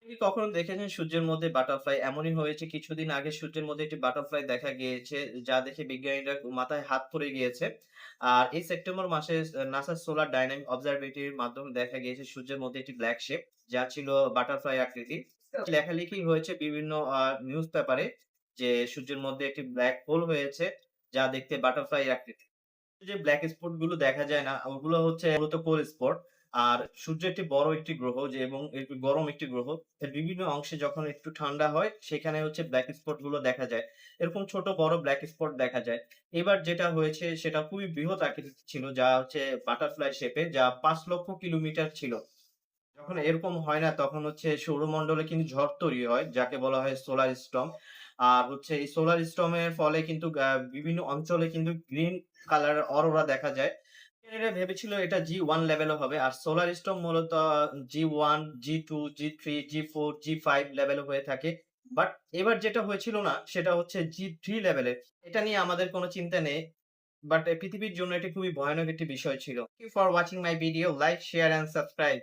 আপনি কি কখনো দেখেছেন সূর্যের মধ্যে বাটারফ্লাই? এমনই হয়েছে কিছুদিন আগে সূর্যের মধ্যে একটি বাটারফ্লাই দেখা গিয়েছে, যা দেখে বিজ্ঞানীরা মাথায় হাত পড়ে গিয়েছে। আর এই সেপ্টেম্বর মাসে নাসার সোলার ডাইনামিক অবজারভেটরির মাধ্যমে দেখা গিয়েছে সূর্যের মধ্যে একটি ব্ল্যাক শেপ, যা ছিল বাটারফ্লাই আকৃতির। লেখালেখি হয়েছে বিভিন্ন নিউজ পেপারে যে সূর্যের মধ্যে একটি ব্ল্যাক হোল হয়েছে, যা দেখতে বাটারফ্লাই আকৃতির। যে ব্ল্যাক স্পট গুলো দেখা যায় না, ওগুলো হচ্ছে মূলত কোর স্পট। আর সূর্য একটি বড় একটি গ্রহ যে এবং একটু গরম একটি গ্রহ। এর বিভিন্ন অংশে যখন একটু ঠান্ডা হয় সেখানে হচ্ছে ব্ল্যাক স্পট গুলো দেখা যায়। এরকম ছোট বড় ব্ল্যাক স্পট দেখা যায়। এবার যেটা হয়েছে সেটা খুবই বৃহৎ আকৃতির ছিল, যা হচ্ছে বাটারফ্লাই শেপের, যা ৫ লক্ষ কিলোমিটার ছিল। যখন এরকম হয় না তখন হচ্ছে সৌরমণ্ডলে কিন্তু ঝড় তৈরি হয়, যাকে বলা হয় সোলার স্টর্ম। আর হচ্ছে এই সোলার স্টর্ম এর ফলে কিন্তু বিভিন্ন অঞ্চলে কিন্তু গ্রিন কালারের অরোরা দেখা যায়। এরা ভেবেছিল এটা G1 লেভেলে হবে। আর সোলার স্টর্ম মূলত G1, G2, G3, G4, G5 লেভেলে হয়ে থাকে। বাট এবার যেটা হয়েছিল না সেটা হচ্ছে G3 লেভেলের। এটা নিয়ে আমাদের কোনো চিন্তা নেই। বাট পৃথিবীর জন্য এটি খুবই ভয়ানক একটি বিষয় ছিল। Thank you for watching my video. Like, share and subscribe.